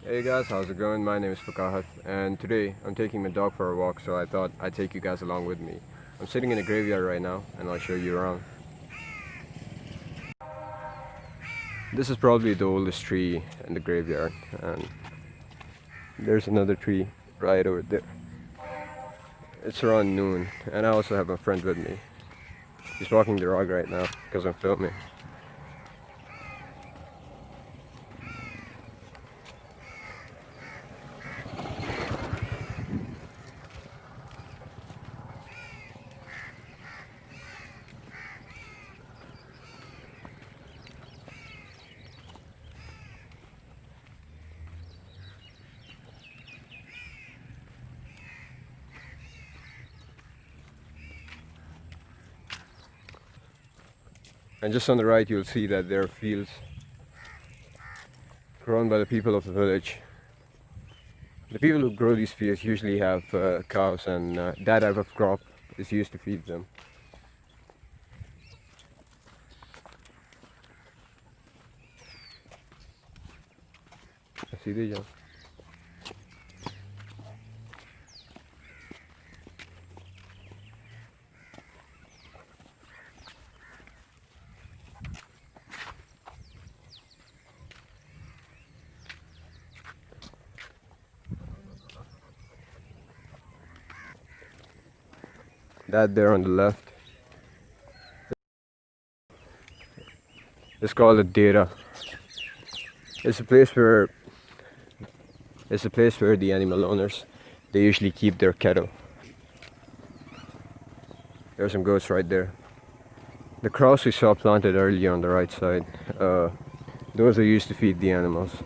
Hey guys, how's it going? My name is Faqahat, and today I'm taking my dog for a walk, so I thought I'd take you guys along with me. I'm sitting in a graveyard right now, and I'll show you around. This is probably the oldest tree in the graveyard, and there's another tree right over there. It's around noon, and I also have a friend with me. He's walking the dog right now because I'm filming. And just on the right, you'll see that there are fields grown by the people of the village. The people who grow these fields usually have cows, and that type of crop is used to feed them. See the that there on the left is called a data. It's a place where the animal owners they usually keep their cattle. There are some goats right there. The crows we saw planted earlier on the right side, those are used to feed the animals.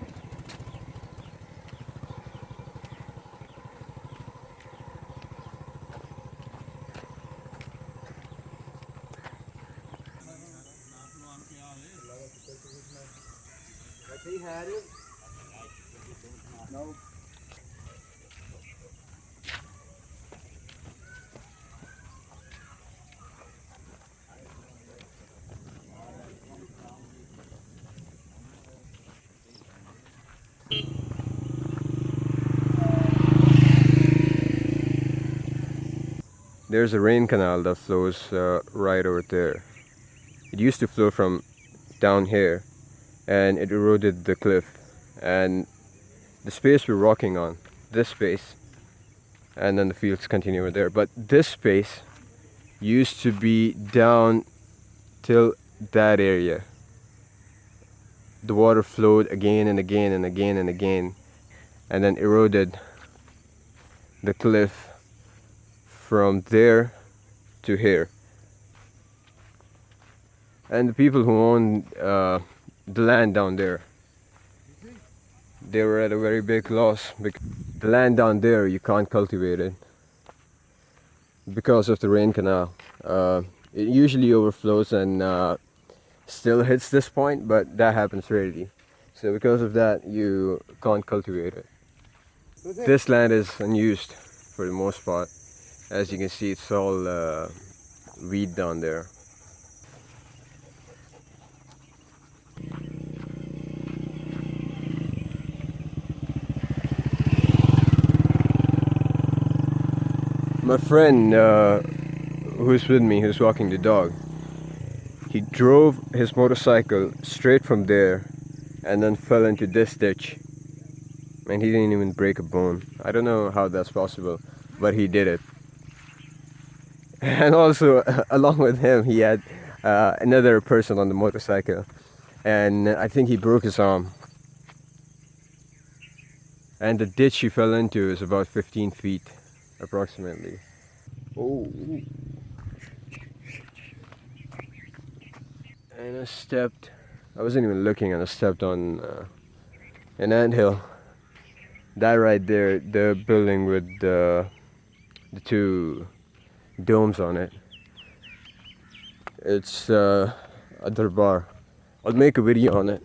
There's a rain canal that flows right over there. It used to flow from down here, and it eroded the cliff. And the space we're walking on, this space, and then the fields continue over there. But this space used to be down till that area. The water flowed again and again and again and again, and then eroded the cliff from there to here. And the people who owned the land down there, they were at a very big loss because the land down there you can't cultivate it because of the rain canal. It usually overflows and still hits this point, but that happens rarely. So because of that, you can't cultivate it. This land is unused for the most part. As you can see, it's all weed down there. My friend who's with me, who's walking the dog, he drove his motorcycle straight from there and then fell into this ditch. And he didn't even break a bone. I don't know how that's possible, but he did it. And also, along with him, he had another person on the motorcycle, and I think he broke his arm. And the ditch he fell into is about 15 feet, approximately. Oh. And I wasn't even looking, and I stepped on an anthill. That right there, the building with the two domes on it. It's a darbar. I'll make a video on it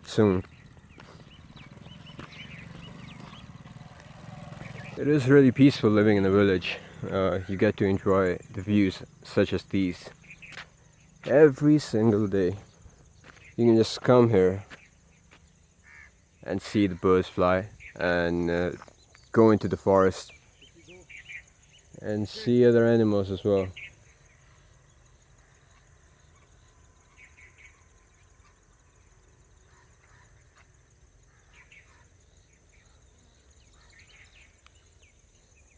soon. It is really peaceful living in a village. You get to enjoy the views such as these every single day. You can just come here and see the birds fly, and go into the forest and see other animals as well.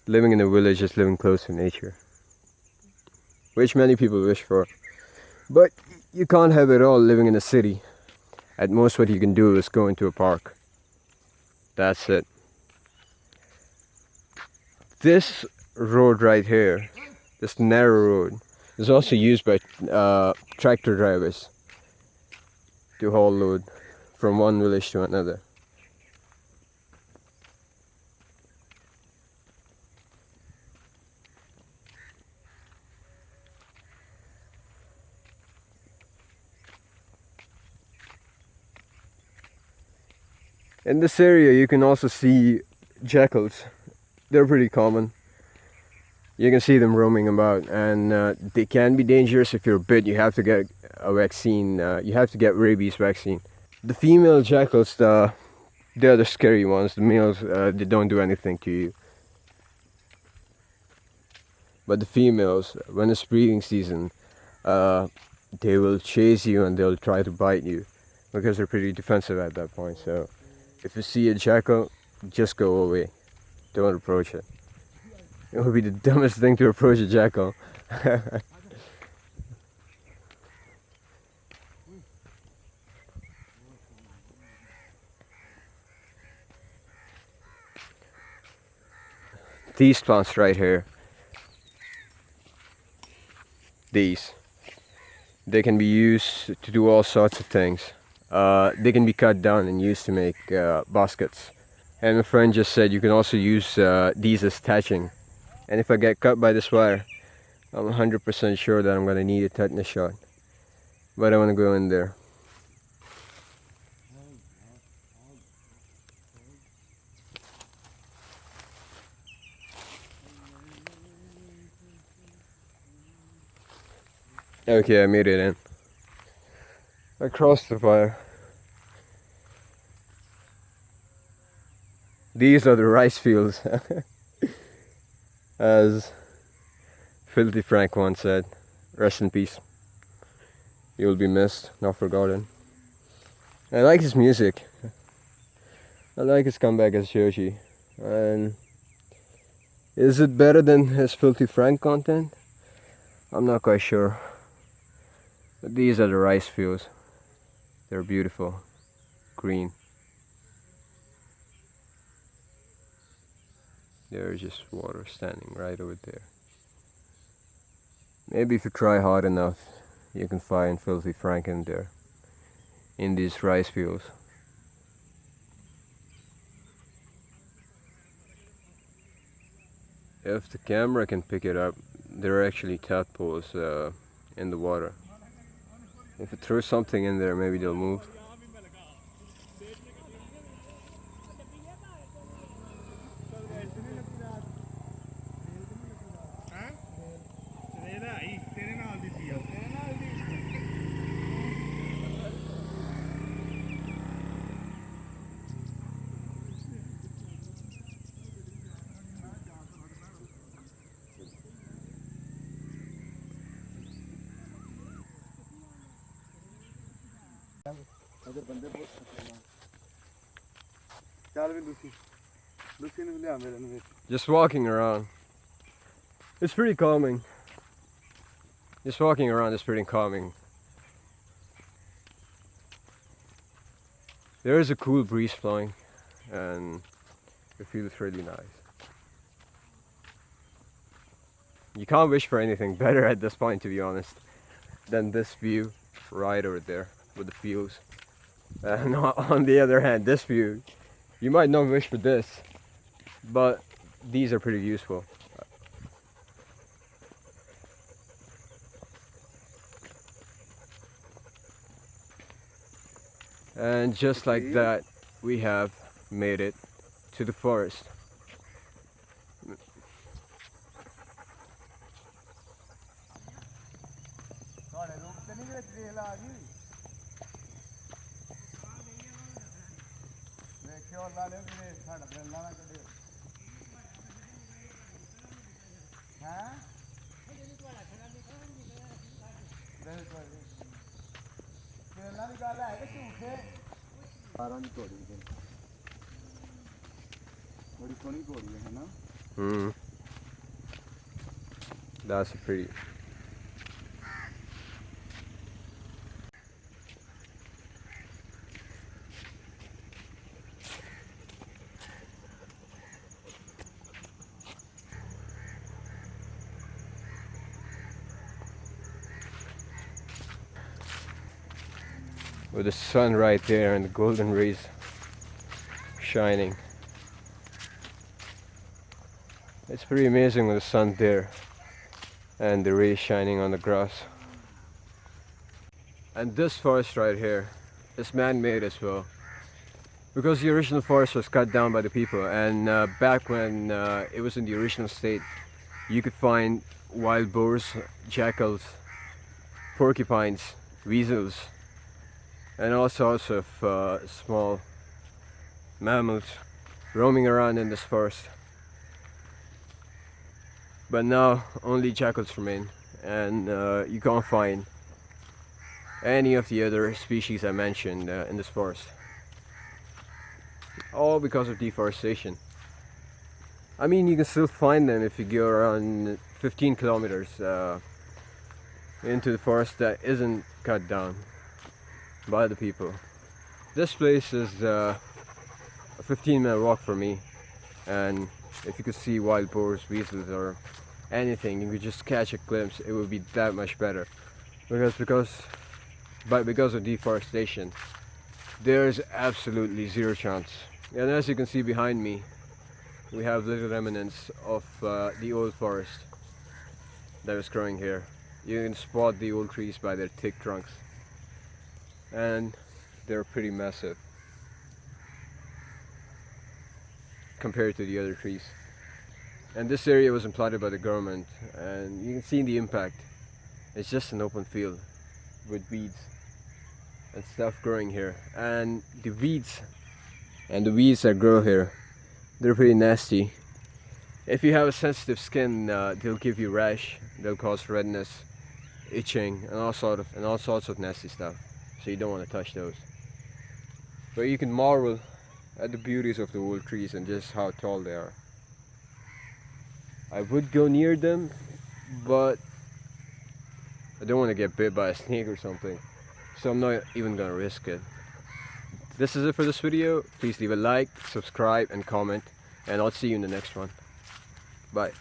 Living in a village is living close to nature, which many people wish for. But you can't have it all living in a city. At most what you can do is go into a park. That's it. This road right here, this narrow road, is also used by tractor drivers to haul load from one village to another. In this area you can also see jackals. They're pretty common. You can see them roaming about, and they can be dangerous. If you're bit, you have to get a vaccine. You have to get rabies vaccine. The female jackals, they're the scary ones. The males, they don't do anything to you. But the females, when it's breeding season, they will chase you and they'll try to bite you because they're pretty defensive at that point. So if you see a jackal, just go away. Don't approach it. It would be the dumbest thing to approach a jackal. These plants right here, they can be used to do all sorts of things. They can be cut down and used to make baskets. And my friend just said you can also use these as thatching. And if I get cut by this wire, I'm 100% sure that I'm gonna need a tetanus shot. But I wanna go in there. Okay, I made it in. I crossed the fire. These are the rice fields. As Filthy Frank once said, rest in peace. You'll be missed, not forgotten. I like his music. I like his comeback as Joshi. And is it better than his Filthy Frank content? I'm not quite sure. But these are the rice fields. They're beautiful, green. There's just water standing right over there. Maybe if you try hard enough, you can find Filthy Frank in there, in these rice fields. If the camera can pick it up, there are actually tadpoles in the water. If you throw something in there, maybe they'll move. Just walking around. It's pretty calming. Just walking around is pretty calming. There is a cool breeze flowing and it feels really nice. You can't wish for anything better at this point, to be honest, than this view right over there with the fields. And on the other hand, this view, you might not wish for this, but these are pretty useful. And just like that, we have made it to the forest. Mm, that's pretty. With the sun right there and the golden rays shining. It's pretty amazing with the sun there and the rays shining on the grass. And this forest right here is man-made as well, because the original forest was cut down by the people, and back when it was in the original state, you could find wild boars, jackals, porcupines, weasels, and all sorts of small mammals roaming around in this forest. But now only jackals remain, and you can't find any of the other species I mentioned in this forest. All because of deforestation. I mean, you can still find them if you go around 15 kilometers into the forest that isn't cut down by the people. This place is a 15-minute walk for me, and if you could see wild boars, weasels, or anything, you could just catch a glimpse, it would be that much better. Because of deforestation, there's absolutely zero chance. And as you can see behind me, we have little remnants of the old forest that was growing here. You can spot the old trees by their thick trunks, and they're pretty massive compared to the other trees. And this area was planted by the government, and you can see the impact. It's just an open field with weeds and stuff growing here, and the weeds that grow here, they're pretty nasty. If you have a sensitive skin, they'll give you rash, they'll cause redness, itching, and all sorts of nasty stuff, so you don't want to touch those. But you can marvel at the beauties of the old trees and just how tall they are. I would go near them, but I don't want to get bit by a snake or something, so I'm not even gonna risk it. This is it for this video. Please leave a like, subscribe, and comment, and I'll see you in the next one. Bye.